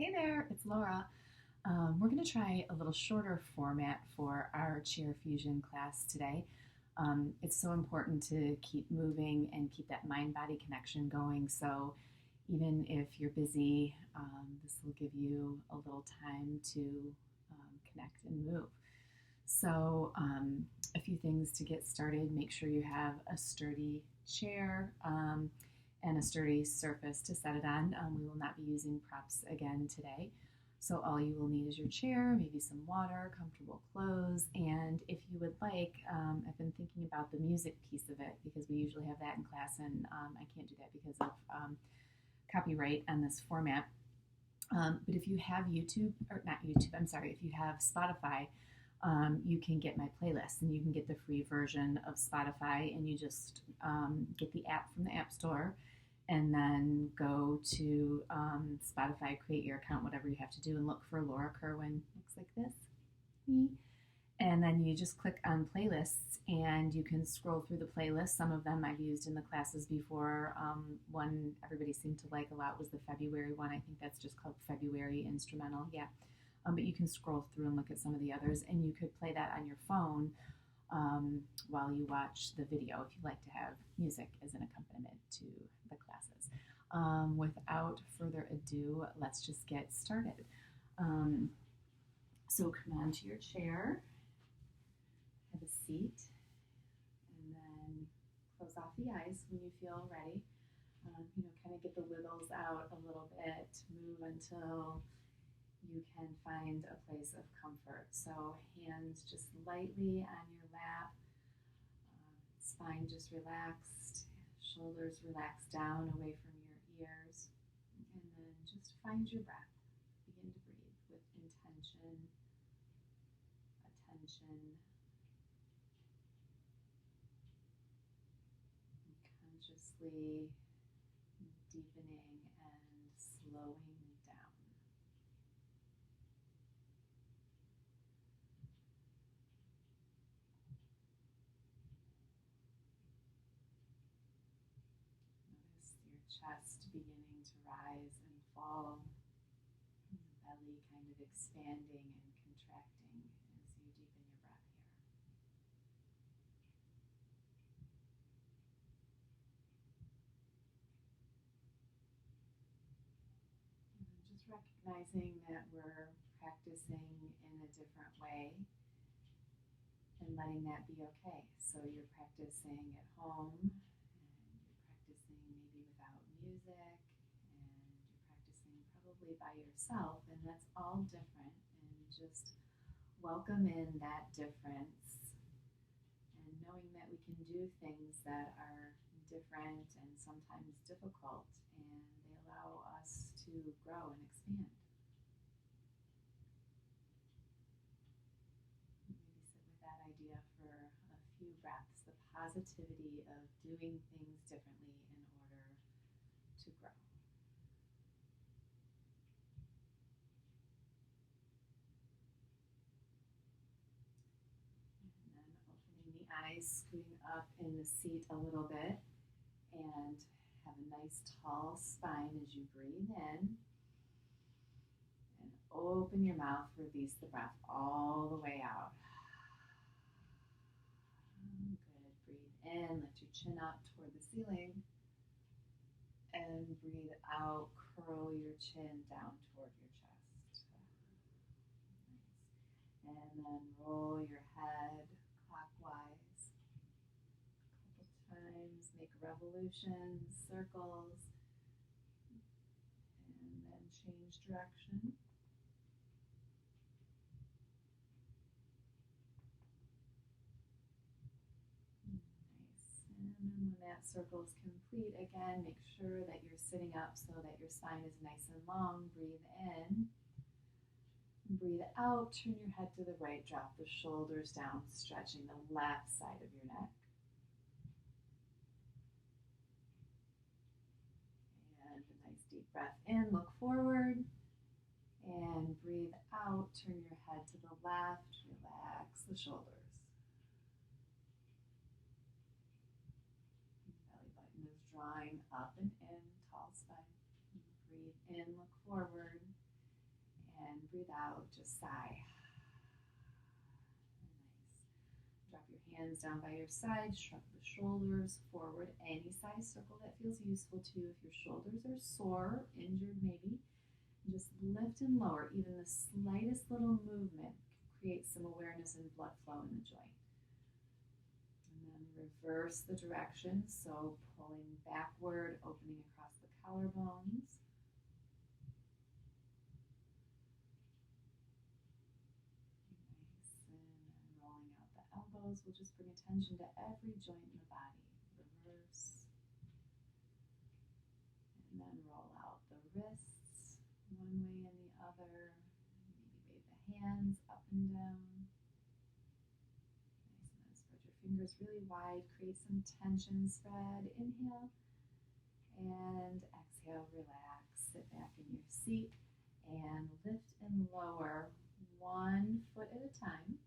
Hey there, it's Laura. We're going to try a little shorter format for our Chair Fusion class today. It's so important to keep moving and keep that mind body connection going. So, even if you're busy, this will give you a little time to connect and move. So, a few things to get started: make sure you have a sturdy chair. And a sturdy surface to set it on. We will not be using props again today. So all you will need is your chair, maybe some water, comfortable clothes, and if you would like, I've been thinking about the music piece of it because we usually have that in class, and I can't do that because of copyright on this format. But if you have YouTube, or not YouTube, I'm sorry, if you have Spotify, you can get my playlist and you can get the free version of Spotify, and you just get the app from the App Store and then go to Spotify, create your account, whatever you have to do, and look for Laura Kerwin. Looks like this. Me. And then you just click on playlists and you can scroll through the playlist. Some of them I've used in the classes before. One everybody seemed to like a lot was the February one. I think that's just called February Instrumental. Yeah. But you can scroll through and look at some of the others, and you could play that on your phone while you watch the video if you like to have music as an accompaniment to the classes. Without further ado, let's just get started. So come onto your chair, have a seat, and then close off the eyes when you feel ready. Kind of get the wiggles out a little bit, move until you can find a place of comfort. So hands just lightly on your lap, spine just relaxed, shoulders relaxed down away from your ears, and then just find your breath. Begin to breathe with intention, attention, consciously deepening and slowing down. Notice your chest beginning to rise and fall, and the belly kind of expanding and contracting as you deepen your breath here. And then just recognizing that we're practicing in a different way and letting that be okay. So you're practicing at home, and you're practicing maybe without music, and you're practicing probably by yourself, and that's all different. And just welcome in that difference, and knowing that we can do things that are different and sometimes difficult, and they allow us to grow and expand. Maybe sit with that idea for a few breaths, the positivity of doing things differently in order to grow. And then opening the eyes, scooting up in the seat a little bit, and have a nice tall spine as you breathe in. And open your mouth, release the breath all the way out. Good. Breathe in, lift your chin up toward the ceiling. And breathe out, curl your chin down toward your chest. Nice. And then roll your head clockwise. A couple times, make revolutions, circles, and then change direction. And then when that circle is complete, again, make sure that you're sitting up so that your spine is nice and long. Breathe in. Breathe out. Turn your head to the right. Drop the shoulders down, stretching the left side of your neck. And a nice deep breath in. Look forward. And breathe out. Turn your head to the left. Relax the shoulders. Belly button is drawing up and in, tall spine. Breathe in, look forward. out, just sigh. Nice. Drop your hands down by your side, shrug the shoulders forward, any size circle that feels useful to you. If your shoulders are sore, injured maybe, just lift and lower. Even the slightest little movement creates some awareness and blood flow in the joint. And then reverse the direction, so pulling backward, opening across the collarbones. Nice, and then rolling out the elbows. We'll just bring attention to every joint in the body. Reverse. And then roll out the wrists one way and the other. Maybe wave the hands up and down. Nice, and then spread your fingers really wide. Create some tension spread. Inhale. And exhale, relax. Sit back in your seat and lift and lower 1 foot at a time.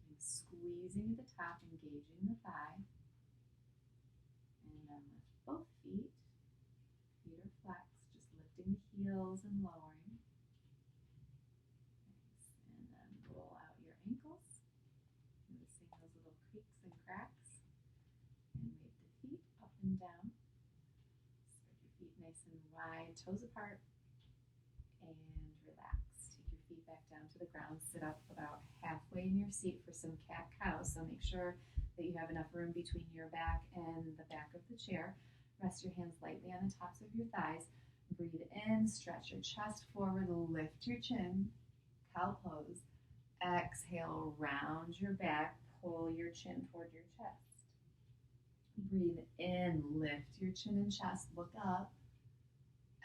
And squeezing at the top, engaging the thigh. And then lift both feet. Feet are flexed, just lifting the heels and lowering. Nice. And then roll out your ankles. Noticing those little creaks and cracks. And wave the feet up and down. Feet nice and wide, toes apart, and relax. Take your feet back down to the ground. Sit up about halfway in your seat for some cat-cow, so make sure that you have enough room between your back and the back of the chair. Rest your hands lightly on the tops of your thighs. Breathe in, stretch your chest forward, lift your chin, cow pose. Exhale, round your back, pull your chin toward your chest. Breathe in, lift your chin and chest, look up.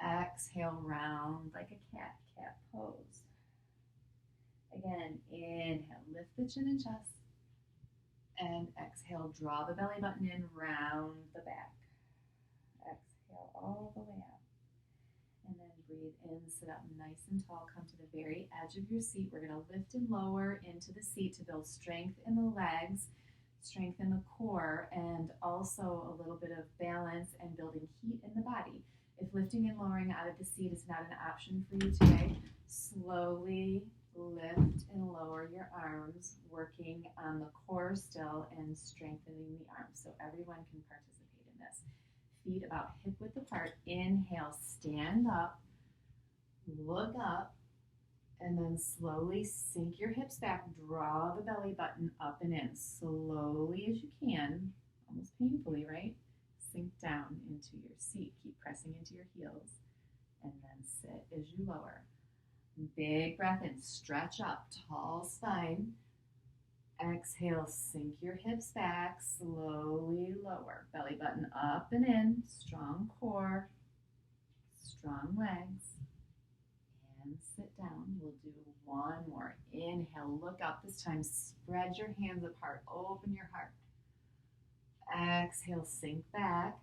Exhale, round like a cat, cat pose. Again, inhale, lift the chin and chest. And exhale, draw the belly button in, round the back. Exhale all the way out. And then breathe in, sit up nice and tall, come to the very edge of your seat. We're going to lift and lower into the seat to build strength in the legs, strengthen the core, and also a little bit of balance and building heat in the body. If lifting and lowering out of the seat is not an option for you today, slowly lift and lower your arms, working on the core still and strengthening the arms so everyone can participate in this. Feet about hip width apart. Inhale, stand up, look up, and then slowly sink your hips back. Draw the belly button up and in, slowly as you can, almost painfully, right? Sink down into your seat. Keep pressing into your heels, and then sit as you lower. Big breath in, stretch up, tall spine. Exhale, sink your hips back, slowly lower. Belly button up and in, strong core, strong legs. And sit down. We'll do one more. Inhale, look up this time. Spread your hands apart. Open your heart. Exhale, sink back.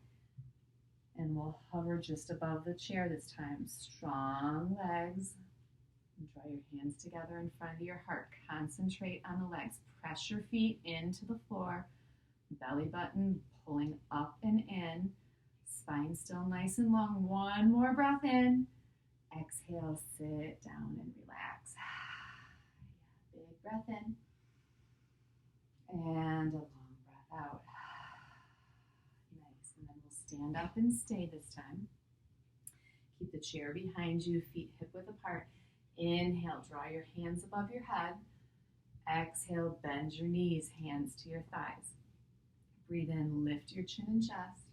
And we'll hover just above the chair this time. Strong legs. And draw your hands together in front of your heart. Concentrate on the legs. Press your feet into the floor. Belly button pulling up and in. Spine still nice and long. One more breath in. Exhale, sit down and relax. Big breath in. And a long breath out. Nice. And then we'll stand up and stay this time. Keep the chair behind you, feet hip width apart. Inhale, draw your hands above your head. Exhale, bend your knees, hands to your thighs. Breathe in, lift your chin and chest.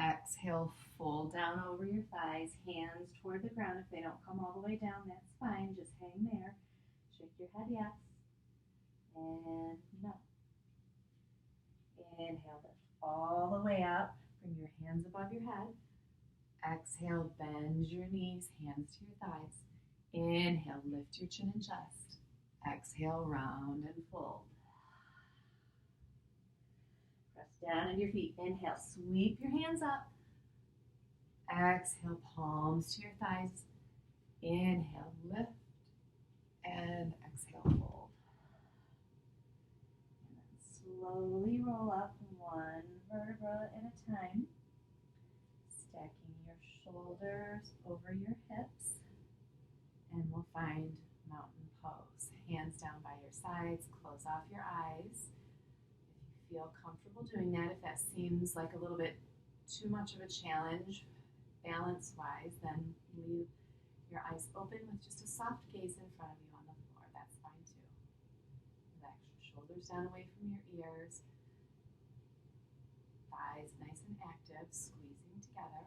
Exhale, fold down over your thighs, hands toward the ground. If they don't come all the way down, that's fine. Just hang there. Shake your head yes. And no. Inhale, lift all the way up. Bring your hands above your head. Exhale, bend your knees, hands to your thighs. Inhale, lift your chin and chest. Exhale, round and fold. Press down on your feet. Inhale, sweep your hands up. Exhale, palms to your thighs. Inhale, lift. And exhale, fold. And then slowly roll up one vertebra at a time. Stacking your shoulders over your hips. And we'll find Mountain pose. Hands down by your sides, close off your eyes. If you feel comfortable doing that, if that seems like a little bit too much of a challenge balance-wise, then leave your eyes open with just a soft gaze in front of you on the floor. That's fine too. Relax your shoulders down away from your ears. Thighs nice and active, squeezing together.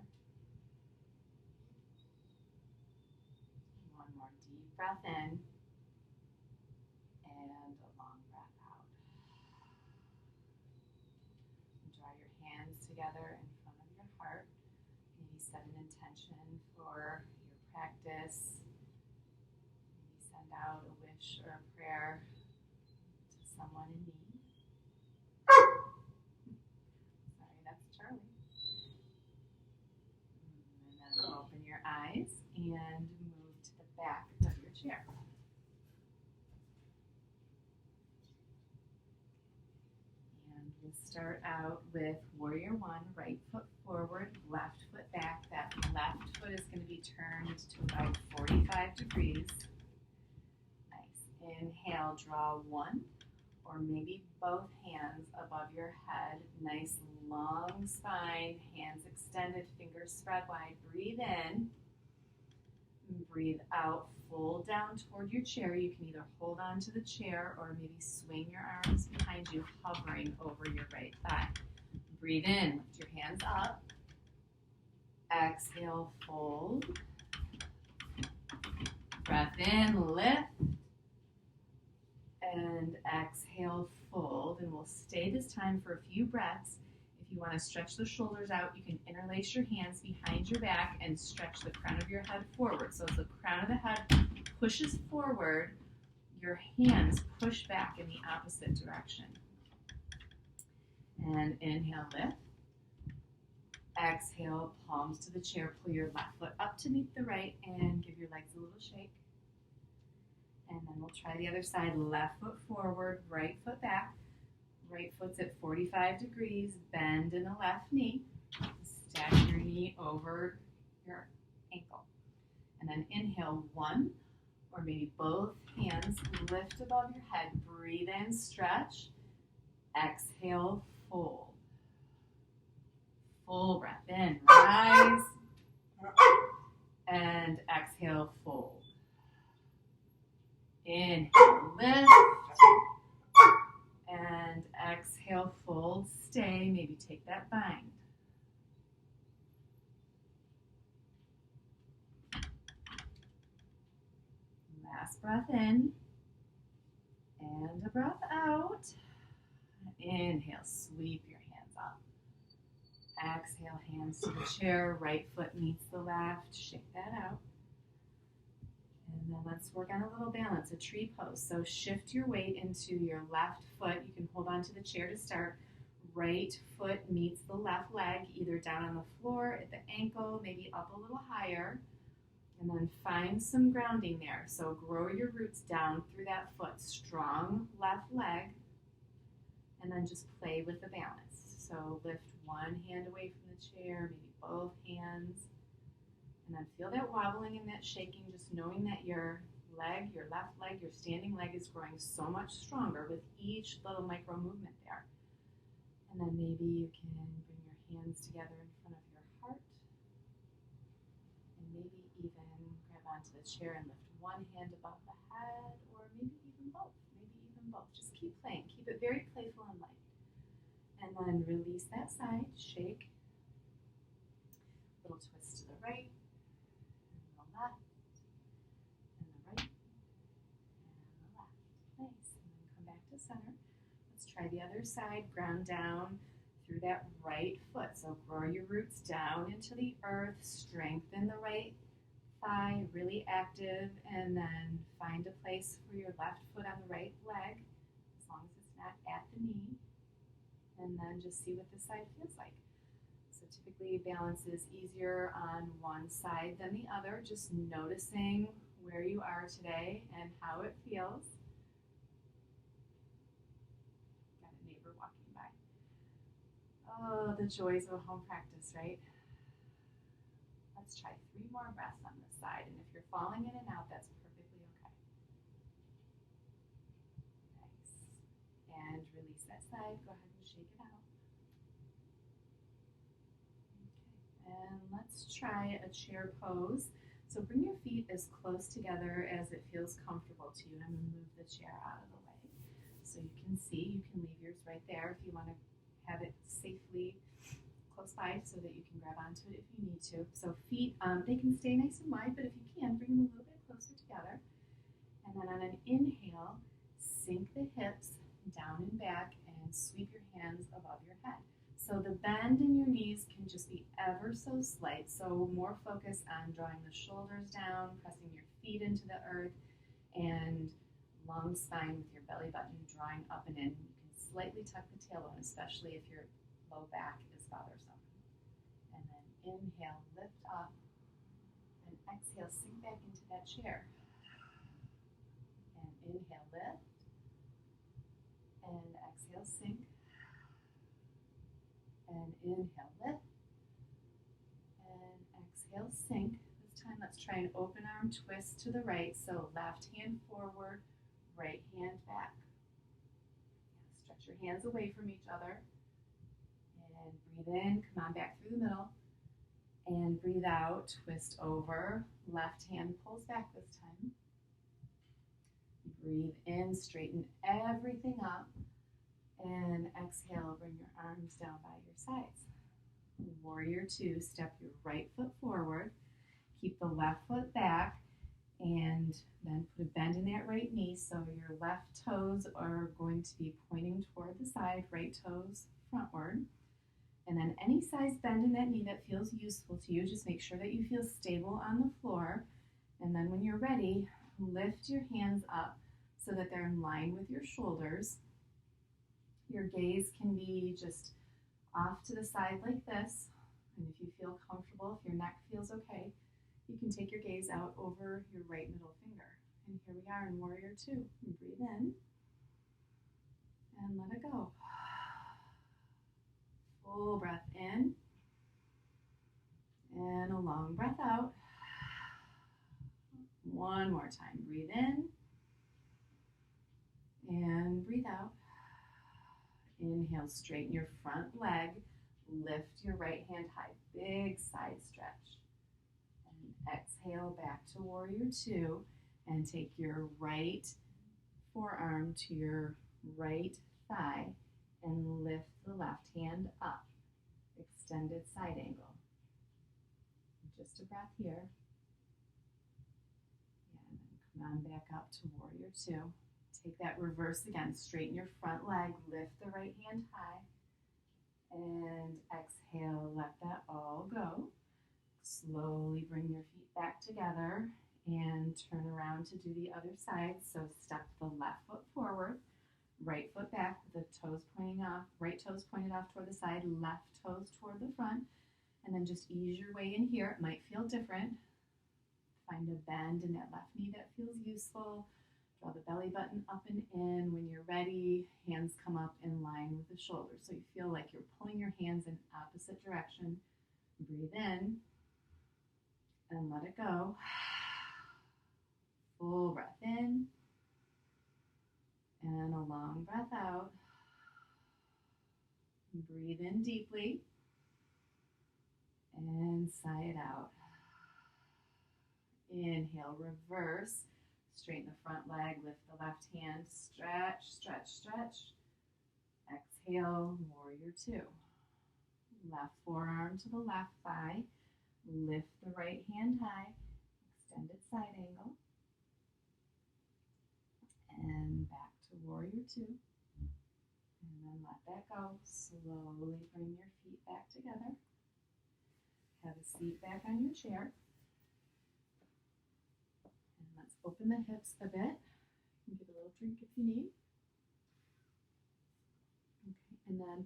One more deep breath in and a long breath out. And draw your hands together in front of your heart. Maybe set an intention for your practice. Maybe send out a wish or a prayer to someone in need. Sorry, that's Charlie. And then open your eyes and move to the back of your chair. And we'll start out with Warrior One, right foot forward, left foot back. That left foot is going to be turned to about 45 degrees. Nice. Inhale, draw one or maybe both hands above your head. Nice long spine, hands extended, fingers spread wide. Breathe in. Breathe out, fold down toward your chair. You can either hold on to the chair or maybe swing your arms behind you, hovering over your right thigh. Breathe in, lift your hands up. Exhale, fold. Breath in, lift. And exhale, fold. And we'll stay this time for a few breaths. If you want to stretch the shoulders out, you can interlace your hands behind your back and stretch the crown of your head forward. So as the crown of the head pushes forward, your hands push back in the opposite direction. And inhale, lift. Exhale, palms to the chair. Pull your left foot up to meet the right and give your legs a little shake. And then we'll try the other side. Left foot forward, right foot back. Right foot's at 45 degrees. Bend in the left knee. Stack your knee over your ankle. And then inhale, one or maybe both hands lift above your head. Breathe in, stretch. Exhale, fold. Full breath in, rise. And exhale, fold. Inhale, lift. And exhale, fold, stay, maybe take that bind. Last breath in, and a breath out. Inhale, sweep your hands up. Exhale, hands to the chair, right foot meets the left, shake that out. And then let's work on a little balance, a tree pose. So shift your weight into your left foot. You can hold on to the chair to start. Right foot meets the left leg, either down on the floor at the ankle, maybe up a little higher. And then find some grounding there. So grow your roots down through that foot. Strong left leg. And then just play with the balance. So lift one hand away from the chair, maybe both hands. And then feel that wobbling and that shaking, just knowing that your leg, your left leg, your standing leg is growing so much stronger with each little micro movement there. And then maybe you can bring your hands together in front of your heart. And maybe even grab onto the chair and lift one hand above the head, or maybe even both. Just keep playing. Keep it very playful and light. And then release that side, shake. Little twist to the right. Left, and the right, and the left. Nice. And then come back to center. Let's try the other side. Ground down through that right foot. So grow your roots down into the earth. Strengthen the right thigh, really active. And then find a place for your left foot on the right leg, as long as it's not at the knee. And then just see what this side feels like. So typically balance is easier on one side than the other, just noticing where you are today and how it feels. Got a neighbor walking by. Oh, the joys of a home practice, right? Let's try 3 more breaths on this side, and if you're falling in and out, that's perfectly okay. release that side. Go ahead and shake it out. Okay. And let's try a chair pose. So bring your feet as close together as it feels comfortable to you. I'm going to move the chair out of the way so you can see. You can leave yours right there if you want to have it safely close by so that you can grab onto it if you need to. So feet, they can stay nice and wide, but if you can, bring them a little bit closer together. And then on an inhale, sink the hips down and back and sweep your hands above your head. So the bend in your knees can just be ever so slight. So more focus on drawing the shoulders down, pressing your feet into the earth, and long spine with your belly button drawing up and in. You can slightly tuck the tailbone, especially if your low back is bothersome. And then inhale, lift up, and exhale, sink back into that chair. And inhale, lift, and exhale, sink. And inhale, lift, and exhale, sink. This time, let's try an open arm twist to the right. So left hand forward, right hand back. Stretch your hands away from each other. And breathe in, come on back through the middle. And breathe out, twist over. Left hand pulls back this time. Breathe in, straighten everything up. And exhale, bring your arms down by your sides. Warrior two, step your right foot forward. Keep the left foot back. And then put a bend in that right knee. So your left toes are going to be pointing toward the side, right toes frontward. And then any size bend in that knee that feels useful to you, just make sure that you feel stable on the floor. And then when you're ready, lift your hands up so that they're in line with your shoulders. Your gaze can be just off to the side like this. And if you feel comfortable, if your neck feels okay, you can take your gaze out over your right middle finger. And here we are in Warrior Two. And breathe in and let it go. Full breath in and a long breath out. One more time. Breathe in and breathe out. Inhale, straighten your front leg. Lift your right hand high. Big side stretch. And exhale back to Warrior Two. And take your right forearm to your right thigh and lift the left hand up. Extended side angle. Just a breath here. And then come on back up to Warrior Two. Take that reverse again. Straighten your front leg. Lift the right hand high. And exhale, let that all go. Slowly bring your feet back together and turn around to do the other side. So step the left foot forward, right foot back with the toes pointing off, right toes pointed off toward the side, left toes toward the front. And then just ease your way in here. It might feel different. Find a bend in that left knee that feels useful. Draw the belly button up and in. When you're ready, hands come up in line with the shoulders. So you feel like you're pulling your hands in opposite direction. Breathe in and let it go. Full breath in and a long breath out. Breathe in deeply and sigh it out. Inhale, reverse. Straighten the front leg, lift the left hand, stretch, stretch, stretch. Exhale, Warrior Two. Left forearm to the left thigh. Lift the right hand high, extended side angle. And back to Warrior Two. And then let that go. Slowly bring your feet back together. Have a seat back on your chair. Let's open the hips a bit. You can get a little drink if you need. Okay, and then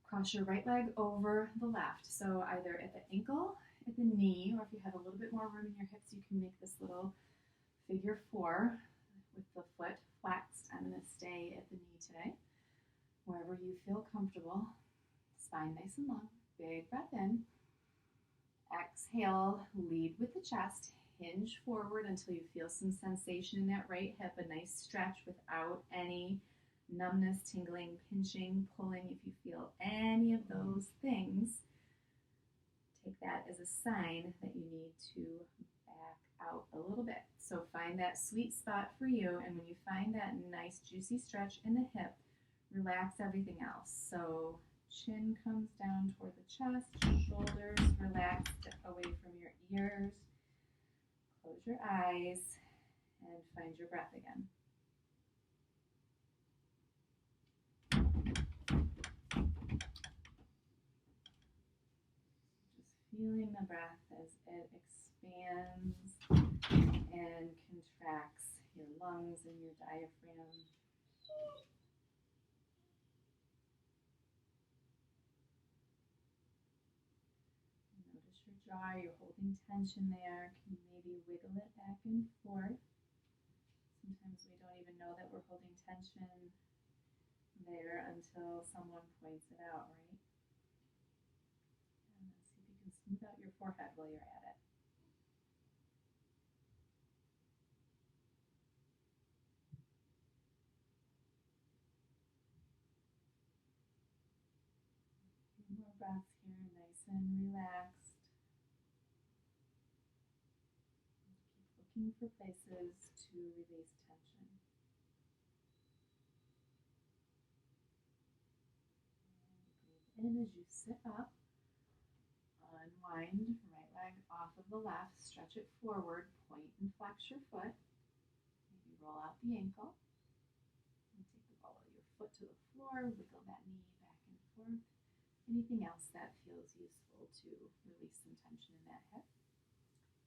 cross your right leg over the left. So either at the ankle, at the knee, or if you have a little bit more room in your hips, you can make this little figure four with the foot flexed. I'm going to stay at the knee today. Wherever you feel comfortable. Spine nice and long. Big breath in. Exhale, lead with the chest. Hinge forward until you feel some sensation in that right hip, a nice stretch without any numbness, tingling, pinching, pulling, if you feel any of those things, take that as a sign that you need to back out a little bit. So find that sweet spot for you, and when you find that nice juicy stretch in the hip, relax everything else. So chin comes down toward the chest, shoulders relaxed away from your ears. Close your eyes and find your breath again. Just feeling the breath as it expands and contracts your lungs and your diaphragm. Notice your jaw, you're holding tension there. Can you maybe wiggle it back and forth? Sometimes we don't even know that we're holding tension there until someone points it out, right? And then see if you can smooth out your forehead while you're at it. A few more breaths here, nice and relaxed. Keep looking for places to release tension. And breathe in as you sit up. Unwind right leg off of the left, stretch it forward, point and flex your foot. Maybe roll out the ankle. And take the ball of your foot to the floor, wiggle that knee back and forth. Anything else that feels useful to release some tension in that hip.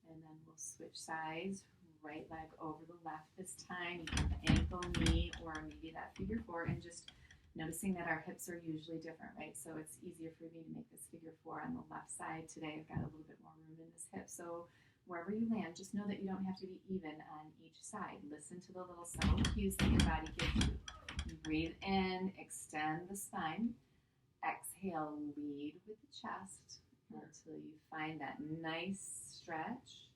And then we'll switch sides, right leg over the left this time. You have the ankle, knee, or maybe that figure four, and just noticing that our hips are usually different, right? So it's easier for me to make this figure four on the left side today. I've got a little bit more room in this hip. So wherever you land, just know that you don't have to be even on each side. Listen to the little subtle cues that your body gives you. You breathe in, extend the spine. Exhale, lead with the chest until you find that nice stretch.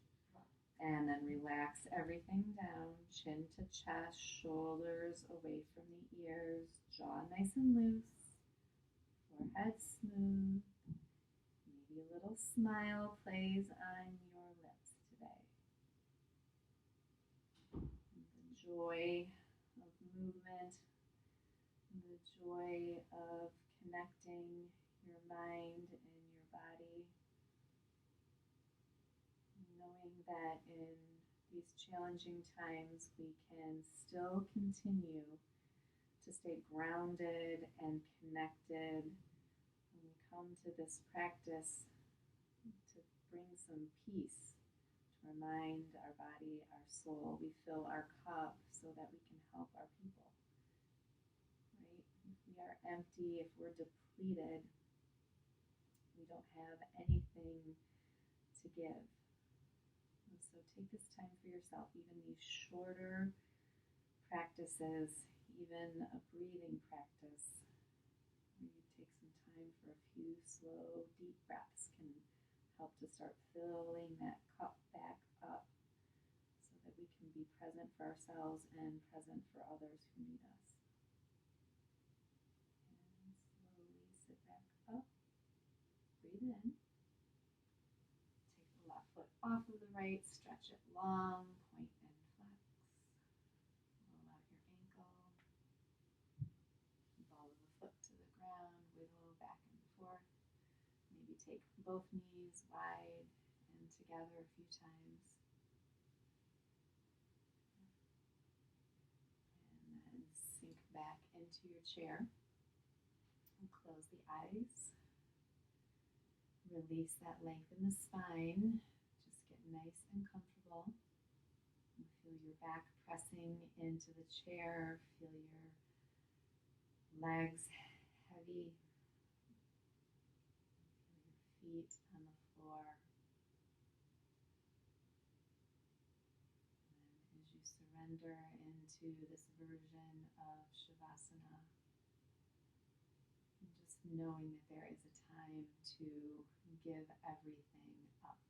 And then relax everything down, chin to chest, shoulders away from the ears, jaw nice and loose, forehead smooth. Maybe a little smile plays on your lips today. And the joy of movement, the joy of connecting your mind and your body. Knowing that in these challenging times we can still continue to stay grounded and connected. When we come to this practice to bring some peace to our mind, our body, our soul, we fill our cup so that we can help our people. Right? If we are empty, if we're depleted, we don't have anything to give. So take this time for yourself, even these shorter practices, even a breathing practice, where you take some time for a few slow, deep breaths can help to start filling that cup back up so that we can be present for ourselves and present for others who need us. And slowly sit back up, breathe in. Off of the right, stretch it long, point and flex. Roll out your ankle. Ball of the foot to the ground, wiggle back and forth. Maybe take both knees wide and together a few times. And then sink back into your chair. And close the eyes. Release that length in the spine. Nice and comfortable. You feel your back pressing into the chair. Feel your legs heavy. Feel your feet on the floor. And as you surrender into this version of Shavasana, just knowing that there is a time to give everything up.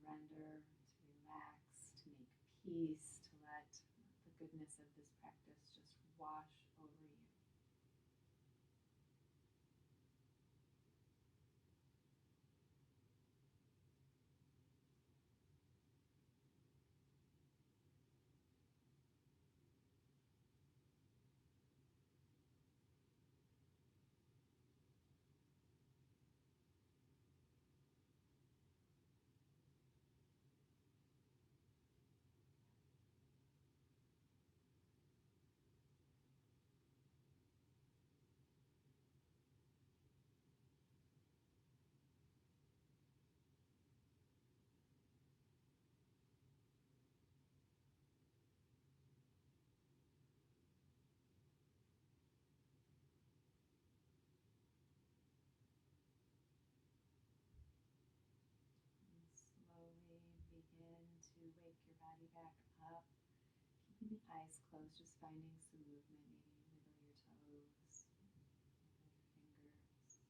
Surrender, to relax, to make peace, to let the goodness of this practice just wash over you. And slowly begin to wake your body back up, keeping the eyes closed, just finding some movement. Maybe you wiggle your toes, wiggle your fingers,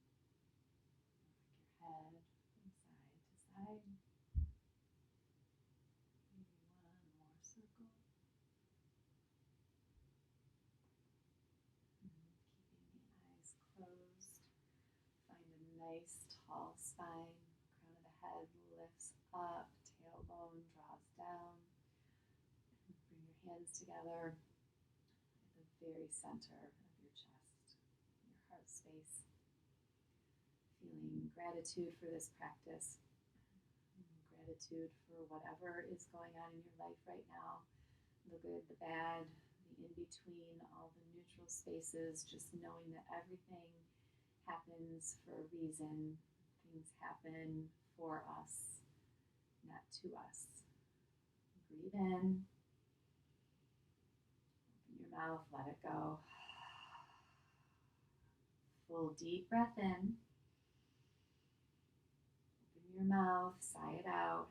rock your head from side to side. Maybe one more circle. Keeping the eyes closed, find a nice tall spine. Crown of the head lifts up, tailbone draws down. Bring your hands together at the very center of your chest, your heart space. Feeling gratitude for this practice, gratitude for whatever is going on in your life right now, the good, the bad, the in between, all the neutral spaces, just knowing that everything happens for a reason. Things happen for us, not to us. Breathe in, open your mouth, let it go. Full deep breath in. Open your mouth, sigh it out.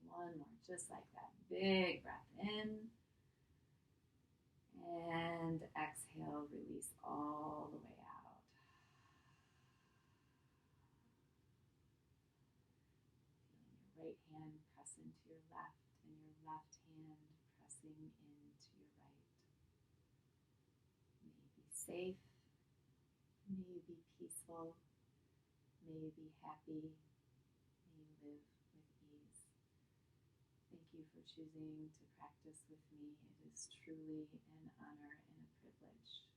One more, just like that. Big breath in. And exhale, release all the way out. Feeling your right hand press into your left and your left hand pressing into your right. May you be safe. May you be peaceful. May you be happy. May you live with ease. Thank you for choosing to practice with me. It is truly an honor and a privilege.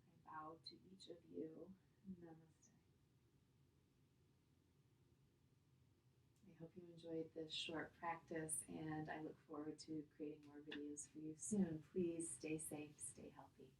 I bow to each of you. Namaste. I hope you enjoyed this short practice, and I look forward to creating more videos for you soon. Please stay safe, stay healthy.